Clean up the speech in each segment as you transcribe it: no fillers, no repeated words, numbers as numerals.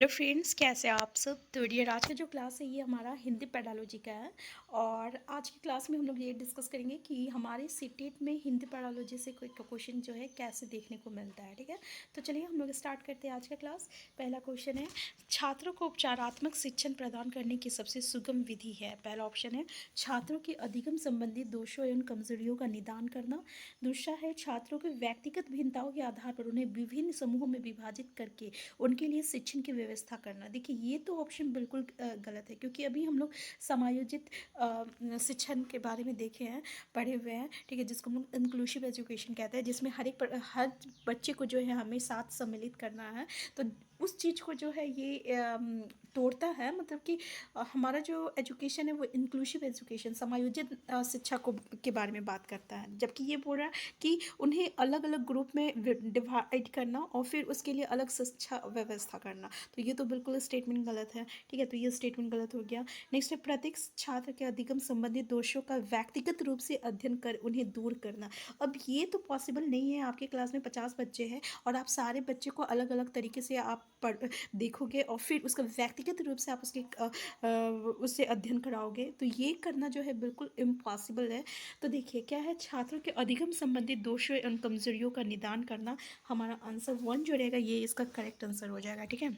Hello friends, कैसे हैं आप सब। तो डियर, आज का जो क्लास है ये हमारा हिंदी पेडालॉजी का है। और आज की क्लास में हम लोग ये डिस्कस करेंगे कि हमारे सीटेट में हिंदी पेडालॉजी से कोई क्वेश्चन जो है कैसे देखने को मिलता है। ठीक है, तो चलिए हम लोग स्टार्ट करते हैं आज का क्लास। पहला क्वेश्चन है, छात्रों को उपचारात्मक शिक्षण प्रदान करने की सबसे सुगम विधि है। पहला ऑप्शन है छात्रों के अधिगम संबंधी दोषों एवं कमजोरियों का निदान करना। दूसरा है छात्रों के व्यक्तिगत भिन्नताओं के आधार पर उन्हें विभिन्न समूहों में विभाजित करके उनके लिए शिक्षण की व्यवस्था करना। देखिए, ये तो ऑप्शन बिल्कुल गलत है, क्योंकि अभी हम लोग समायोजित शिक्षण के बारे में देखे हैं, पढ़े हुए हैं। ठीक है, जिसको हम लोग इंक्लूसिव एजुकेशन कहते हैं, जिसमें हर बच्चे को जो है हमें साथ सम्मिलित करना है। तो उस चीज़ को जो है ये तोड़ता है, मतलब कि हमारा जो एजुकेशन है वो इंक्लूसिव एजुकेशन, समायोजित शिक्षा को के बारे में बात करता है। जबकि ये बोल रहा है कि उन्हें अलग अलग ग्रुप में डिवाइड करना और फिर उसके लिए अलग शिक्षा व्यवस्था करना। तो ये तो बिल्कुल स्टेटमेंट गलत है। ठीक है, तो ये स्टेटमेंट गलत हो गया। नेक्स्ट है प्रत्येक छात्र के अधिगम संबंधित दोषों का व्यक्तिगत रूप से अध्ययन कर उन्हें दूर करना। अब ये तो पॉसिबल नहीं है। आपके क्लास में 50 बच्चे हैं और आप सारे बच्चे को अलग अलग तरीके से आप देखोगे और फिर उसका व्यक्तिगत रूप से आप उससे अध्ययन कराओगे, तो ये करना जो है बिल्कुल इम्पॉसिबल है। तो देखिए क्या है, छात्रों के अधिगम संबंधित दोषों एवं कमजोरियों का निदान करना। हमारा आंसर 1 जो रहेगा ये इसका करेक्ट आंसर हो जाएगा। ठीक है,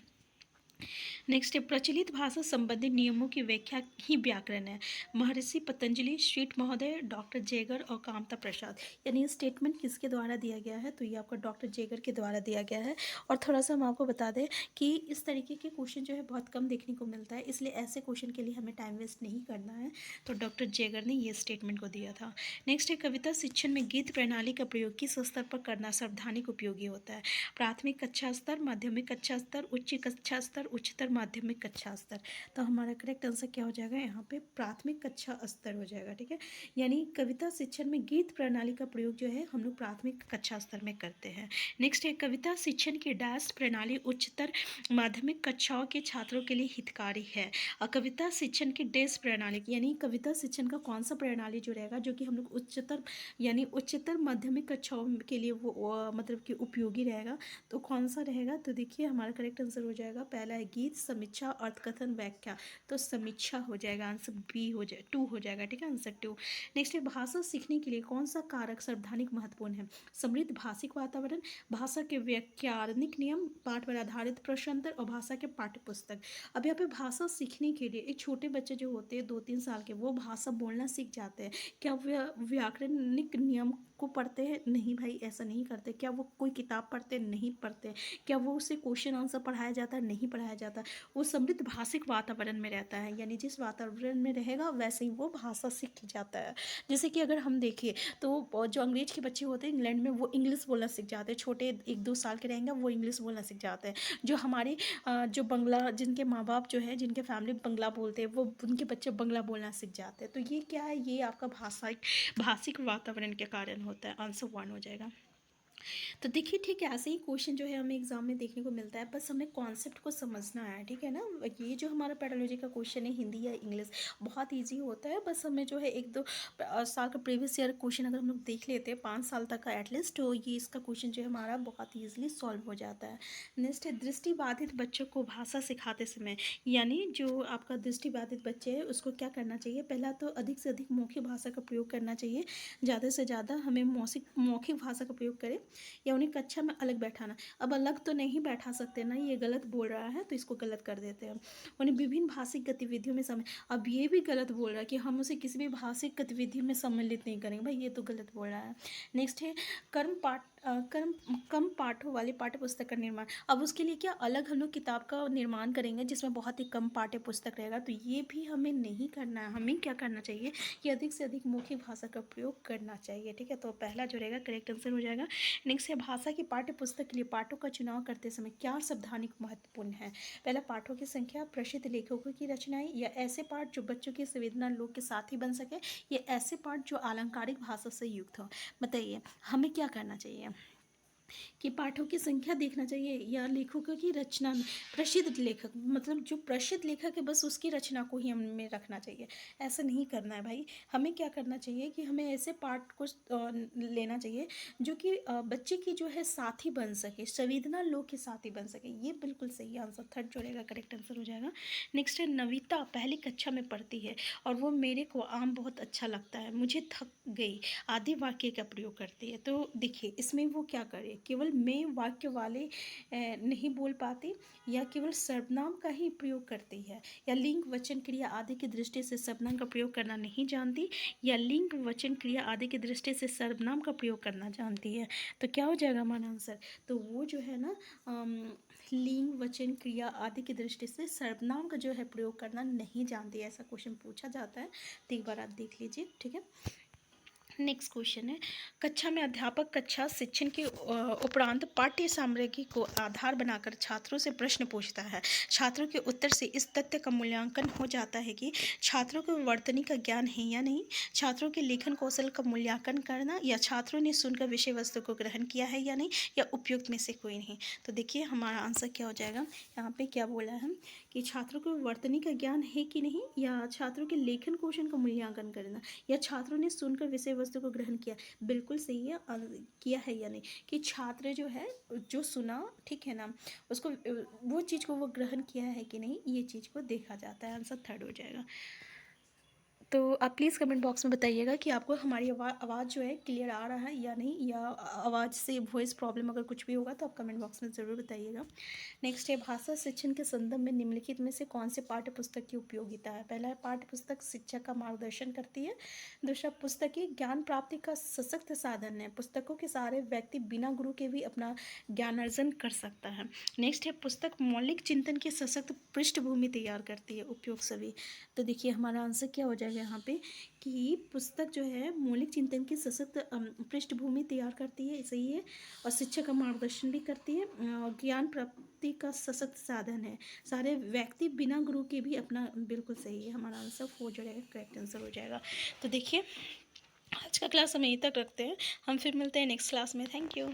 नेक्स्ट है प्रचलित भाषा संबंधी नियमों की व्याख्या ही व्याकरण है। महर्षि पतंजलि, श्रीट महोदय, डॉक्टर जेगर और कामता प्रसाद। यानी ये स्टेटमेंट किसके द्वारा दिया गया है, तो ये आपका डॉक्टर जेगर के द्वारा दिया गया है। और थोड़ा सा हम आपको बता दें कि इस तरीके के क्वेश्चन जो है बहुत कम देखने को मिलता है, इसलिए ऐसे क्वेश्चन के लिए हमें टाइम वेस्ट नहीं करना है। तो डॉक्टर जेगर ने ये स्टेटमेंट को दिया था। नेक्स्ट है कविता शिक्षण में गीत प्रणाली का प्रयोग किस स्तर पर करना सावधानिक उपयोगी होता है। प्राथमिक कक्षा स्तर, माध्यमिक कक्षा स्तर, उच्च कक्षा स्तर, उच्चतर माध्यमिक कक्षा स्तर। तो हमारा करेक्ट आंसर क्या हो जाएगा, यहाँ पे प्राथमिक कक्षा स्तर हो जाएगा। ठीक है, यानी कविता शिक्षण में गीत प्रणाली का प्रयोग जो है हम लोग प्राथमिक कक्षा स्तर में करते हैं। नेक्स्ट है कविता शिक्षण की डैश प्रणाली उच्चतर माध्यमिक कक्षाओं के छात्रों के लिए हितकारी है। और कविता शिक्षण की डैश प्रणाली यानी कविता शिक्षण का कौन सा प्रणाली जो रहेगा जो कि हम लोग उच्चतर माध्यमिक कक्षाओं के लिए वो मतलब कि उपयोगी रहेगा। तो कौन सा रहेगा, तो देखिए हमारा करेक्ट आंसर हो जाएगा पहला है गीत, समीक्षा, अर्थकथन, व्याख्या। तो समीक्षा हो जाएगा, आंसर बी हो जाए 2 हो जाएगा। ठीक है, आंसर 2। नेक्स्ट है भाषा सीखने के लिए कौन सा कारक सावधानिक महत्वपूर्ण है। समृद्ध भाषिक वातावरण, भाषा के व्याकरणिक नियम, पाठ पर आधारित प्रश्नोत्तर और भाषा के पाठ्य पुस्तक। अब यहाँ पे भाषा सीखने के लिए एक छोटे बच्चे जो होते हैं 2-3 साल के, वो भाषा बोलना सीख जाते हैं। क्या व्याकरणिक नियम को पढ़ते हैं? नहीं भाई, ऐसा नहीं करते। क्या वो कोई किताब पढ़ते? नहीं पढ़ते। क्या वो उसे क्वेश्चन आंसर पढ़ाया जाता है? नहीं पढ़ाया जाता। वो समृद्ध भाषिक वातावरण में रहता है, यानी जिस वातावरण में रहेगा वैसे ही वो भाषा सीख जाता है। जैसे कि अगर हम देखें तो जो अंग्रेज के बच्चे होते हैं इंग्लैंड में, वो इंग्लिश बोलना सीख जाते हैं। छोटे 1-2 साल के रहेंगे वो इंग्लिश बोलना सीख जाते हैं। जो हमारे जो बंगला, जिनके माँ बाप जो है, जिनके फैमिली बंगला बोलते हैं, वो उनके बच्चे बंगला बोलना सीख जाते हैं। तो ये क्या है, ये आपका भाषिक वातावरण के कारण होता है। आंसर 1 हो जाएगा। तो देखिए ठीक है, ऐसे ही क्वेश्चन जो है हमें एग्जाम में देखने को मिलता है, बस हमें कॉन्सेप्ट को समझना है। ठीक है ना, ये जो हमारा पेडोलॉजी का क्वेश्चन है हिंदी या इंग्लिश, बहुत इजी होता है। बस हमें जो है 1-2 साल का प्रीवियस ईयर क्वेश्चन अगर हम लोग देख लेते हैं 5 साल तक का एटलीस्ट, तो ये इसका क्वेश्चन जो है हमारा बहुत ईजिली सॉल्व हो जाता है। नेक्स्ट है दृष्टिबाधित बच्चों को भाषा सिखाते समय, यानी जो आपका दृष्टिबाधित बच्चे है उसको क्या करना चाहिए। पहला तो अधिक से अधिक मौखिक भाषा का प्रयोग करना चाहिए। ज़्यादा से ज़्यादा हमें मौखिक भाषा का प्रयोग करें, या उन्हें कक्षा में अलग बैठाना। अब अलग तो नहीं बैठा सकते ना, ये गलत बोल रहा है तो इसको गलत कर देते हैं। उन्हें विभिन्न भाषिक गतिविधियों में समय, अब ये भी गलत बोल रहा है कि हम उसे किसी भी भाषिक गतिविधि में सम्मिलित नहीं करेंगे। भाई ये तो गलत बोल रहा है। नेक्स्ट है कर्म कम पाठों वाली पाठ्य पुस्तक का निर्माण। अब उसके लिए क्या अलग हम लोग किताब का निर्माण करेंगे जिसमें बहुत ही कम पाठ्य पुस्तक रहेगा, तो ये भी हमें नहीं करना है। हमें क्या करना चाहिए कि अधिक से अधिक मौखिक भाषा का प्रयोग करना चाहिए। ठीक है, तो पहला जो रहेगा करेक्ट आंसर हो जाएगा। नेक्स्ट है भाषा की पाठ्य पुस्तक के लिए पाठों का चुनाव करते समय क्या सावधानी महत्वपूर्ण है। पहला पाठों की संख्या, प्रसिद्ध लेखकों की रचनाएं, या ऐसे पाठ जो बच्चों की संवेदना लोग के साथ ही बन सके, या ऐसे पाठ जो अलंकारिक भाषा से युक्त हो। बताइए हमें क्या करना चाहिए। कि पाठों की संख्या देखना चाहिए या लेखकों की रचना में, प्रसिद्ध लेखक मतलब जो प्रसिद्ध लेखक है बस उसकी रचना को ही हमें रखना चाहिए। ऐसा नहीं करना है भाई। हमें क्या करना चाहिए कि हमें ऐसे पाठ को लेना चाहिए जो कि बच्चे की जो है साथी बन सके, संवेदना लोग के साथी बन सके। ये बिल्कुल सही आंसर, थर्ड जो रहेगा करेक्ट आंसर हो जाएगा। नेक्स्ट है, नविता पहली कक्षा में पढ़ती है और वो मेरे को आम बहुत अच्छा लगता है, मुझे थक गई आदि वाक्य का प्रयोग करती है। तो देखिए इसमें वो क्या करे, केवल मैं वाक्य वाले नहीं बोल पाती, या केवल सर्वनाम का ही प्रयोग करती है, या लिंग वचन क्रिया आदि की दृष्टि से सर्वनाम का प्रयोग करना नहीं जानती, या लिंग वचन क्रिया आदि की दृष्टि से सर्वनाम का प्रयोग करना जानती है। तो क्या हो जाएगा हमारा आंसर, तो वो जो है ना लिंग वचन क्रिया आदि की दृष्टि से सर्वनाम का जो है प्रयोग करना नहीं जानती है। ऐसा क्वेश्चन पूछा जाता है, तो एक बार आप देख लीजिए, ठीक है। नेक्स्ट क्वेश्चन है, कक्षा में अध्यापक कक्षा शिक्षण के उपरांत पाठ्य सामग्री को आधार बनाकर छात्रों से प्रश्न पूछता है। छात्रों के उत्तर से इस तथ्य का मूल्यांकन हो जाता है कि छात्रों को वर्तनी का ज्ञान है या नहीं, छात्रों के लेखन कौशल का मूल्यांकन करना, या छात्रों ने सुनकर विषय वस्तु को ग्रहण किया है या नहीं, या उपयुक्त में से कोई नहीं। तो देखिए हमारा आंसर क्या हो जाएगा, यहाँ पे क्या बोला है कि छात्रों को वर्तनी का ज्ञान है कि नहीं, या छात्रों के लेखन कौशल का मूल्यांकन करना, या छात्रों ने सुनकर विषय वस्तु को ग्रहण किया। बिल्कुल सही है, किया है या नहीं, कि छात्र जो है जो सुना, ठीक है ना, उसको वो चीज़ को वो ग्रहण किया है कि नहीं, ये चीज़ को देखा जाता है। आंसर थर्ड हो जाएगा। तो आप प्लीज़ कमेंट बॉक्स में बताइएगा कि आपको हमारी आवाज़ जो है क्लियर आ रहा है या नहीं, या आवाज़ से वॉइस प्रॉब्लम अगर कुछ भी होगा तो आप कमेंट बॉक्स में ज़रूर बताइएगा। नेक्स्ट है, भाषा शिक्षण के संदर्भ में निम्नलिखित में से कौन से पाठ्य पुस्तक की उपयोगिता है। पहला है, पाठ्य पुस्तक शिक्षा का मार्गदर्शन करती है। दूसरा, पुस्तकें ज्ञान प्राप्ति का सशक्त साधन है, पुस्तकों के सहारे व्यक्ति बिना गुरु के भी अपना ज्ञान अर्जन कर सकता है। नेक्स्ट है, पुस्तक मौलिक चिंतन की सशक्त पृष्ठभूमि तैयार करती है, उपयोग सभी। तो देखिए हमारा आंसर क्या हो जाएगा यहाँ पे, कि पुस्तक जो है मौलिक चिंतन की सशक्त पृष्ठभूमि तैयार करती है, सही है, और शिक्षा का मार्गदर्शन भी करती है, और ज्ञान प्राप्ति का सशक्त साधन है, सारे व्यक्ति बिना गुरु के भी अपना, बिल्कुल सही है, हमारा आंसर फोर जो रहेगा करेक्ट आंसर हो जाएगा। तो देखिए आज का क्लास हम यहीं तक रखते हैं, हम फिर मिलते हैं नेक्स्ट क्लास में। Thank you.